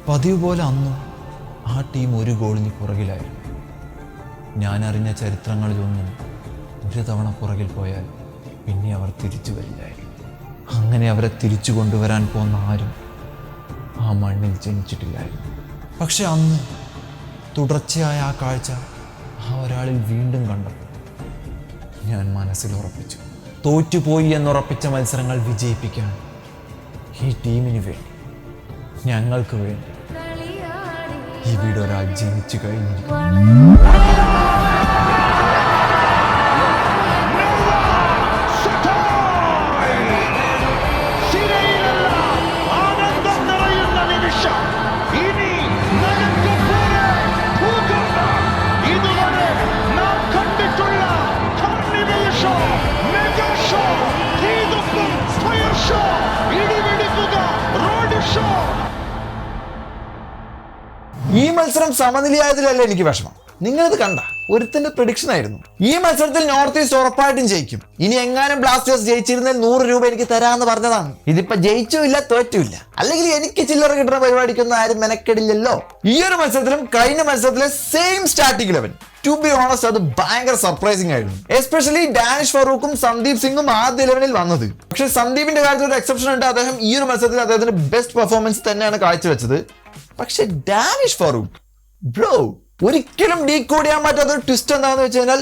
പതിവ് പോലെ അന്നും ആ ടീം ഒരു ഗോളിന് പുറകിലായിരുന്നു. ഞാൻ അറിഞ്ഞ ചരിത്രങ്ങളിലൊന്നും ഒരു തവണ പുറകിൽ പോയാൽ പിന്നെ അവർ തിരിച്ചു വരില്ലായിരുന്നു. അങ്ങനെ അവരെ തിരിച്ചു കൊണ്ടുവരാൻ പോകുന്ന ആരും ആ മണ്ണിൽ ജനിച്ചിട്ടില്ലായിരുന്നു. പക്ഷെ അന്ന് തുടർച്ചയായ ആ കാഴ്ച ആ ഒരാളിൽ വീണ്ടും കണ്ടപ്പോൾ ഞാൻ മനസ്സിൽ ഉറപ്പിച്ചു, തോറ്റുപോയി എന്നുറപ്പിച്ച മത്സരങ്ങൾ വിജയിപ്പിക്കാൻ ഈ ടീമിന് വേണ്ടി, ഞങ്ങൾക്ക് വേണ്ടി ഇവിടെ ഒരാൾ ജനിച്ചു കഴിഞ്ഞിരിക്കുന്നു. ഈ മത്സരം സമനിലയായതിലല്ല എനിക്ക് വിഷമം. നിങ്ങളിത് കണ്ട ഒരുത്തിന്റെ പ്രഡിക്ഷൻ ആയിരുന്നു. ഈ മത്സരത്തിൽ നോർത്ത് ഈസ്റ്റ് ഉറപ്പായിട്ടും ജയിക്കും. ഇനി എങ്ങാനും ബ്ലാസ്റ്റേഴ്സ് ജയിച്ചിരുന്നതിൽ 100 രൂപ എനിക്ക് തരാമെന്ന് പറഞ്ഞതാണ്. ഇതിപ്പോ ജയിച്ചുമില്ല തോറ്റുമില്ല. അല്ലെങ്കിൽ എനിക്ക് ചില്ലറ കിട്ടുന്ന പരിപാടിക്കൊന്നും ആരും മെനക്കെടില്ലല്ലോ. ഈ ഒരു മത്സരത്തിലും കഴിഞ്ഞ മത്സരത്തിലെ same starting 11, to be honest അത് ഭയങ്കര സർപ്രൈസിംഗ് ആയിരുന്നു. എസ്പെഷ്യലി ഡാനിഷ് ഫറൂഖും സന്ദീപ് സിംഗും ആദ്യ 11-ൽ വന്നത്. പക്ഷെ സന്ദീപിന്റെ കാര്യത്തിൽ ഒരു എക്സെപ്ഷൻ ഉണ്ട്. അദ്ദേഹം ഈ ഒരു മത്സരത്തിൽ അദ്ദേഹത്തിന്റെ ബെസ്റ്റ് പെർഫോമൻസ് തന്നെയാണ് കാഴ്ചവെച്ചത്. പക്ഷെ ഡാനിഷ് ഫറൂഖ് ബ്രോ, ഒരിക്കലും ഡീകോഡ് ചെയ്യാൻ പറ്റാത്ത ഒരു ട്വിസ്റ്റ് എന്താണെന്ന് വെച്ച് കഴിഞ്ഞാൽ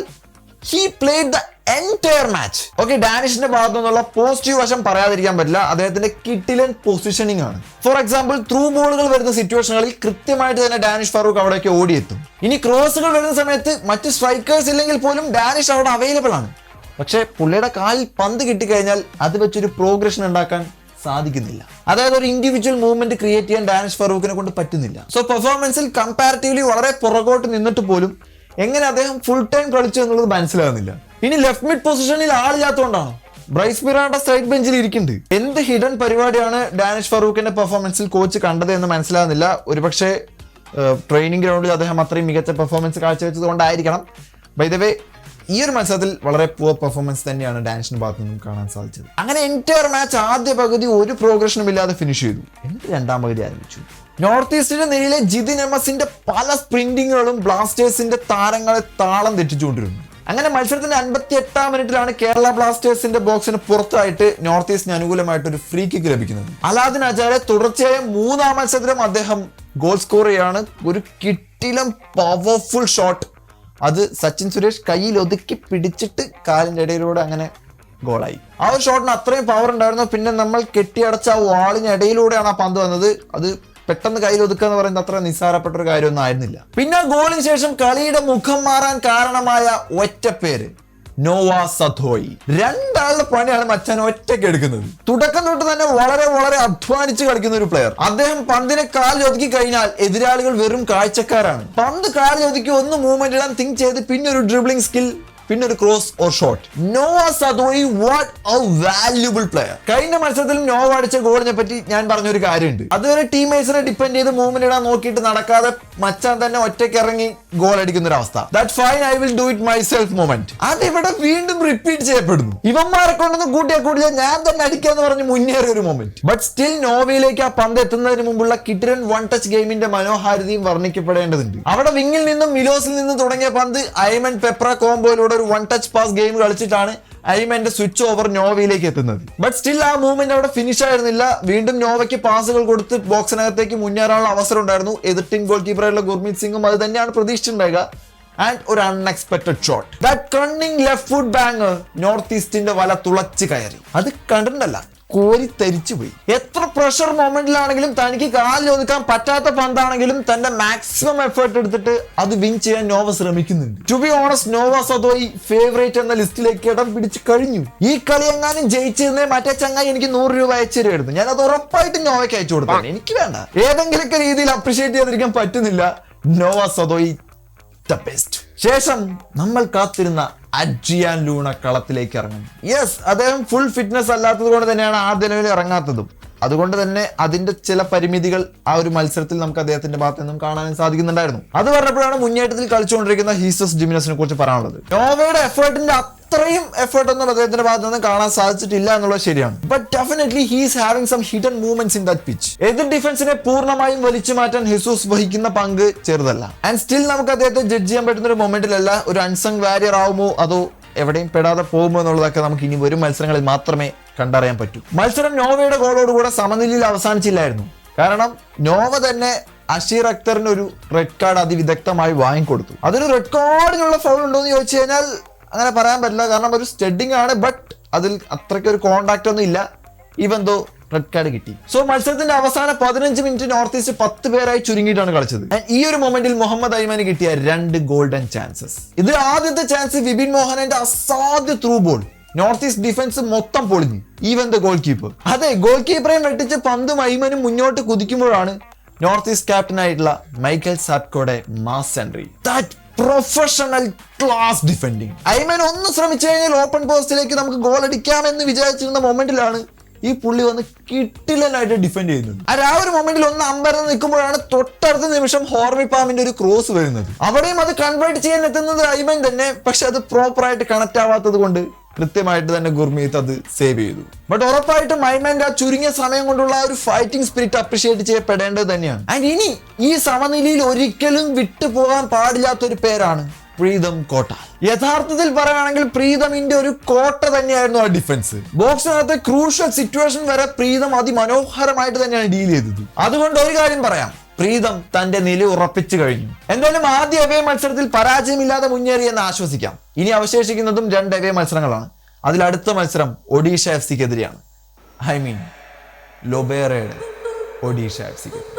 he played the entire match. Okay, ഡാനിഷിന്റെ ഭാഗത്തു നിന്നുള്ള പോസിറ്റീവ് വശം പറയാതിരിക്കാൻ പറ്റില്ല. അദ്ദേഹത്തിന്റെ കിട്ടിലൻ പൊസിഷനിങ് ആണ്. ഫോർ എക്സാമ്പിൾ, ത്രൂ ബോളുകൾ വരുന്ന സിറ്റുവേഷനുകളിൽ കൃത്യമായിട്ട് തന്നെ ഡാനിഷ് ഫറൂഖ് അവിടേക്ക് ഓടിയെത്തും. ഇനി ക്രോസുകൾ വരുന്ന സമയത്ത് മറ്റ് സ്ട്രൈക്കേഴ്സ് ഇല്ലെങ്കിൽ പോലും ഡാനിഷ് അവിടെ അവൈലബിൾ ആണ്. പക്ഷെ പുള്ളിയുടെ കാലിൽ പന്ത് കിട്ടിക്കഴിഞ്ഞാൽ അത് വെച്ചൊരു പ്രോഗ്രഷൻ ഉണ്ടാക്കാൻ സാധിക്കുന്നില്ല. അതായത് ഒരു ഇൻഡിവിജ്വൽ മൂവ്മെന്റ് ക്രിയേറ്റ് ചെയ്യാൻ ഡാനിഷ് ഫറൂഖിനെ കൊണ്ട് പറ്റുന്നില്ല. സോ പെർഫോമൻസിൽ കമ്പാരിറ്റീവ്ലി വളരെ പുറകോട്ട് നിന്നിട്ട് പോലും എങ്ങനെ അദ്ദേഹം ഫുൾ ടൈം കളിച്ചു എന്നുള്ളത് മനസ്സിലാകുന്നില്ല. ഇനി ലെഫ്റ്റ് മിഡ് പൊസിഷനിൽ ആളില്ലാത്തതുകൊണ്ടാണ് ബ്രൈസ് മിറാണ്ട സൈഡ് ബെഞ്ചിൽ ഇരിക്കുന്നുണ്ട്. എന്ത് ഹിഡൻ പരിപാടിയാണ് ഡാനിഷ് ഫറൂഖിന്റെ പെർഫോമൻസിൽ കോച്ച് കണ്ടത് എന്ന് മനസ്സിലാകുന്നില്ല. ഒരുപക്ഷെ ട്രെയിനിങ് ഗ്രൗണ്ടിൽ അദ്ദേഹം അത്രയും മികച്ച പെർഫോമൻസ് കാഴ്ചവെച്ചത് കൊണ്ടായിരിക്കണം. ബൈ ദ വേ, ഈ ഒരു മത്സരത്തിൽ വളരെ പുവർ പെർഫോമൻസ് തന്നെയാണ് ഡാനിഷിന്റെ ഭാഗത്തു നിന്നും കാണാൻ സാധിച്ചത്. അങ്ങനെ എൻറ്റയർ മാച്ച് ആദ്യ പകുതി ഒരു പ്രോഗ്രഷനും ഇല്ലാതെ ഫിനിഷ് ചെയ്തു. എന്നിട്ട് രണ്ടാം പകുതി ആരംഭിച്ചു. നോർത്ത് ഈസ്റ്റിന്റെ നിരയിലെ ജിതിൻ എമസിന്റെ പല സ്പ്രിന്റിങ്ങുകളും ബ്ലാസ്റ്റേഴ്സിന്റെ താരങ്ങളെ താളം തെറ്റിച്ചുകൊണ്ടിരുന്നു. അങ്ങനെ മത്സരത്തിന്റെ 58-ാം മിനിറ്റിലാണ് കേരള ബ്ലാസ്റ്റേഴ്സിന്റെ ബോക്സിന് പുറത്തായിട്ട് നോർത്ത് ഈസ്റ്റിന് അനുകൂലമായിട്ട് ഒരു ഫ്രീ കിക്ക് ലഭിക്കുന്നത്. അലാദിൻ അജാരെ തുടർച്ചയായ 3-ാം മത്സരത്തിലും അദ്ദേഹം ഗോൾ സ്കോർ ചെയ്യാണ്. ഒരു കിട്ടിലും പവർഫുൾ ഷോട്ട്. അത് സച്ചിൻ സുരേഷ് കയ്യിൽ ഒതുക്കി പിടിച്ചിട്ട് കാലിന്റെ ഇടയിലൂടെ അങ്ങനെ ഗോളായി. ആ ഒരു ഷോട്ടിന് അത്രയും പവർ ഉണ്ടായിരുന്നു. പിന്നെ നമ്മൾ കെട്ടിയടച്ച ആ വാളിന് ഇടയിലൂടെയാണ് ആ പന്ത് വന്നത്. അത് പെട്ടെന്ന് കയ്യിൽ ഒതുക്കുക എന്ന് പറയുന്നത് അത്ര നിസ്സാരപ്പെട്ട ഒരു കാര്യമൊന്നും ആയിരുന്നില്ല. പിന്നെ ഗോളിന് ശേഷം കളിയുടെ മുഖം മാറാൻ കാരണമായ ഒറ്റപ്പേര് നോവാ സദോയി. രണ്ടാളുടെ പണിയാണ് മച്ചാൻ ഒറ്റയ്ക്ക് എടുക്കുന്നത്. തുടക്കം തൊട്ട് തന്നെ വളരെ വളരെ അധ്വാനിച്ച് കളിക്കുന്ന ഒരു പ്ലെയർ. അദ്ദേഹം പന്തിനെ കാലിൽ ഒതുക്കി കഴിഞ്ഞാൽ എതിരാളികൾ വെറും കാഴ്ചക്കാരാണ്. പന്ത് കാലിൽ ഒതുക്കി ഒന്ന് മൂവ്മെന്റ് ഇടാൻ തിങ്ക് ചെയ്ത് പിന്നെ ഒരു ഡ്രിബ്ലിംഗ് സ്കിൽ, പിന്നെ ഒരു cross or shot. Nova സദോയി, what A valuable player. കഴിഞ്ഞ മത്സരത്തിൽ നോവ അടിച്ച ഗോളിനെ പറ്റി ഞാൻ പറഞ്ഞൊരു കാര്യമുണ്ട്. അതുവരെ ടീംമേറ്റ്സിനെ ഡിപ്പെൻഡ് ചെയ്ത് മൂവ്മെന്റ് ഇടാൻ നോക്കിയിട്ട് നടക്കാതെ മച്ചാൻ തന്നെ ഒറ്റയ്ക്ക് ഇറങ്ങി ഗോൾ അടിക്കുന്ന ഒരു അവസ്ഥ. That fine, I will do it my self moment. അതിവിടെ വീണ്ടും റിപ്പീറ്റ് ചെയ്യപ്പെടുന്നു. ഇവന്മാരെ കൊണ്ടൊന്നും കൂട്ടിയാൽ ഞാൻ തന്നെ അടിക്കാന്ന് പറഞ്ഞ് മുന്നേറിയ ഒരു മൊമെന്റ്. ബട്ട് സ്റ്റിൽ നോവയിലേക്ക് ആ പന്ത് എത്തുന്നതിന് മുമ്പുള്ള കിട്ടിരൻ വൺ ടച്ച് ഗെയിമിന്റെ മനോഹാരിതയും വർണ്ണിക്കപ്പെടേണ്ടതുണ്ട്. അവിടെ വിങ്ങിൽ നിന്നും മിലോസിൽ നിന്നും തുടങ്ങിയ പന്ത് ഐമൻ പെപ്ര കോംബോയിലൂടെ ഒരു വൺ ടച്ച് പാസ് ഗെയിം കളിച്ചിട്ടാണ് ഐമന്റെ സ്വിച്ച് ഓവർ നോവയിലേക്ക് എത്തുന്നത്. ബട്ട് സ്റ്റിൽ ആ മൂവ്മെന്റ് അവിടെ ഫിനിഷ് ആയിരുന്നില്ല. വീണ്ടും നോവയ്ക്ക് പാസുകൾ കൊടുത്ത് ബോക്സിനകത്തേക്ക് മുന്നേറാനുള്ള അവസരം ഉണ്ടായിരുന്നു. എതിർ ടീം ഗോൾ കീപ്പറായിട്ടുള്ള ഗുർമീത് സിംഗും അത് തന്നെയാണ് പ്രതീക്ഷിച്ചിട്ടുണ്ടാവുക. ആൻഡ് ഒരു unexpected shot. That cunning left foot banger north ഈസ്റ്റിന്റെ വല തുളച്ച് കയറി. അത് കണ്ടിട്ടുണ്ടല്ല, കോരി തരിച്ചു പോയി. എത്ര പ്രഷർ മൊമെന്റിലാണെങ്കിലും തനിക്ക് കാലിൽ ഒതുക്കാൻ പറ്റാത്ത പന്താണെങ്കിലും തന്റെ മാക്സിമം എഫേർട്ട് എടുത്തിട്ട് അത് വിൻ ചെയ്യാൻ നോവ ശ്രമിക്കുന്നുണ്ട്. To be honest, Noah Sadaoui favourite എന്ന ലിസ്റ്റിലേക്ക് ഇടം പിടിച്ച് കഴിഞ്ഞു. ഈ കളി എങ്ങാനും ജയിച്ചിരുന്നേ മറ്റേ ചങ്ങായി എനിക്ക് 100 രൂപ അയച്ചു തരുമായിരുന്നു. ഞാൻ അത് ഉറപ്പായിട്ട് നോവയ്ക്ക് അയച്ചു കൊടുത്താണ്. എനിക്ക് വേണ്ട. ഏതെങ്കിലുമൊക്കെ രീതിയിൽ അപ്രീഷിയേറ്റ് ചെയ്യാതിരിക്കാൻ പറ്റുന്നില്ല. Nova സദോയി the best. ശേഷം നമ്മൾ കാത്തിരുന്ന അഡ്രിയാൻ ലൂണ കളത്തിലേക്ക് ഇറങ്ങും. യെസ്, അദ്ദേഹം ഫുൾ ഫിറ്റ്നസ് അല്ലാത്തത് കൊണ്ട് തന്നെയാണ് ആദ്യ നിലയിൽ ഇറങ്ങാത്തതും. അതുകൊണ്ട് തന്നെ അതിന്റെ ചില പരിമിതികൾ ആ ഒരു മത്സരത്തിൽ നമുക്ക് അദ്ദേഹത്തിന്റെ ഭാഗത്ത് നിന്നും കാണാൻ സാധിക്കുന്നുണ്ടായിരുന്നു. അത് പറഞ്ഞപ്പോഴാണ് മുന്നേറ്റത്തിൽ കളിച്ചുകൊണ്ടിരിക്കുന്ന ഹീസസ് ജിമിനസിനെ കുറിച്ച് പറയാനുള്ളത്. നോവയുടെ എഫേർട്ടിന്റെ അത്രയും എഫേർട്ട് ഒന്നും അദ്ദേഹത്തിന്റെ ഭാഗത്ത് നിന്ന് കാണാൻ സാധിച്ചിട്ടില്ല എന്നുള്ളത് ശരിയാണ്. But definitely he's having some hidden movements in that pitch. എതിർ ഡിഫൻസിനെ പൂർണ്ണമായും വലിച്ചു മാറ്റാൻ ഹെസൂസ് വഹിക്കുന്ന പങ്ക് ചെറുതല്ല. ആൻഡ് സ്റ്റിൽ നമുക്ക് അദ്ദേഹത്തെ ജഡ്ജ് ചെയ്യാൻ പറ്റുന്ന ഒരു മൊമെന്റിലല്ല, ഒരു അൺസങ് വാരിയർ ആവുമോ അതോ എവിടെയും പെടാതെ പോകുമോ എന്നുള്ളതൊക്കെ നമുക്ക് ഇനി വരും മത്സരങ്ങളിൽ മാത്രമേ കണ്ടറിയാൻ പറ്റൂ. മത്സരം നോവയുടെ ഗോളോടുകൂടെ സമനിലയിൽ അവസാനിച്ചില്ലായിരുന്നു. കാരണം നോവ തന്നെ അഷീർ അക്തറിന് ഒരു റെഡ് കാർഡ് അതിവിദഗ്ധമായി വാങ്ങിക്കൊടുത്തു. അതിന് റെഡ് കാർഡിനുള്ള ഫൗൾ ഉണ്ടോ എന്ന് ചോദിച്ചു കഴിഞ്ഞാൽ അങ്ങനെ പറയാൻ പറ്റില്ല. കാരണം ഒരു സ്റ്റഡിങ് ആണ്, ബട്ട് അതിൽ അത്രയ്ക്ക് ഒരു കോണ്ടാക്ട് ഒന്നും ഇല്ല. ഈവൻ ദോ റെഡ് കാർഡ് കിട്ടി. സോ മത്സരത്തിന്റെ അവസാന 15 മിനിറ്റ് നോർത്ത് ഈസ്റ്റ് 10 പേരായി ചുരുങ്ങിയിട്ടാണ് കളിച്ചത്. ഈ ഒരു മൊമെന്റിൽ മുഹമ്മദ് ഐമന് കിട്ടിയ 2 ഗോൾഡൻ ചാൻസസ്. ഇതിൽ ആദ്യത്തെ ചാൻസ് വിപിൻ മോഹനന്റെ അസാധ്യ through ball. North east defence മൊത്തം പൊളിഞ്ഞു, ഈവൻ ദ ഗോൾ കീപ്പർ. അതെ, ഗോൾ കീപ്പറെയും വെട്ടിച്ച് പന്തും ഐമനും മുന്നോട്ട് കുതിക്കുമ്പോഴാണ് നോർത്ത് ഈസ്റ്റ് ക്യാപ്റ്റൻ ആയിട്ടുള്ള മൈക്കൽ സാറ്റ്കോയുടെ mass entry. Professional class defending. Aimen ഒന്ന് ശ്രമിച്ചു കഴിഞ്ഞാൽ ഓപ്പൺ പോസ്റ്റിലേക്ക് നമുക്ക് ഗോൾ അടിക്കാമെന്ന് വിചാരിച്ചിരുന്ന മൊമെന്റിലാണ് ഈ പുള്ളി വന്ന് കിട്ടിലനായിട്ട് ഡിഫെൻഡ് ചെയ്യുന്നത്. ആ ഒരു മൊമെന്റിൽ ഒന്ന് അമ്പരന്ന് നിൽക്കുമ്പോഴാണ് തൊട്ടടുത്ത നിമിഷം ഹോർമി പാമിന്റെ ഒരു ക്രോസ് വരുന്നത്. അവിടെയും അത് കൺവേർട്ട് ചെയ്യാൻ എത്തുന്നത് ഐമൻ തന്നെ. പക്ഷെ അത് പ്രോപ്പറായിട്ട് കണക്ട് ആവാത്തത് കൊണ്ട് കൃത്യമായിട്ട് തന്നെ ഗുർമീത്ത് അത് സേവ് ചെയ്തു. ബട്ട് ഉറപ്പായിട്ടും ഐമന്റെ ആ ചുരുങ്ങിയ സമയം കൊണ്ടുള്ള ഒരു ഫൈറ്റിംഗ് സ്പിരിറ്റ് അപ്രീഷിയേറ്റ് ചെയ്യപ്പെടേണ്ടത് തന്നെയാണ്. ആൻഡ് ഇനി ഈ സമനിലയിൽ ഒരിക്കലും വിട്ടുപോകാൻ പാടില്ലാത്തൊരു പേരാണ് പ്രീതം കോട്ട. യഥാർത്ഥത്തിൽ പറയുകയാണെങ്കിൽ പ്രീതമിന്റെ ഒരു കോട്ട തന്നെയായിരുന്നു ആ ഡിഫൻസ്. ബോക്സിനകത്തെ ക്രൂഷ്യൽ സിറ്റുവേഷൻ വരെ പ്രീതം അതിമനോഹരമായിട്ട് തന്നെയാണ് ഡീൽ ചെയ്തത്. അതുകൊണ്ട് ഒരു കാര്യം പറയാം, പ്രീതം തന്റെ നില ഉറപ്പിച്ചു കഴിഞ്ഞു. എന്തായാലും ആദ്യ അവേ മത്സരത്തിൽ പരാജയമില്ലാതെ മുന്നേറിയെന്ന് ആശ്വസിക്കാം. ഇനി അവശേഷിക്കുന്നതും 2 അവേ മത്സരങ്ങളാണ്. അതിൽ അടുത്ത മത്സരം ഒഡീഷ FC-ക്കെതിരെയാണ്. ഐ മീൻ ലൊബേറയുടെ ഒഡീഷ FC-ക്കെതിരെ.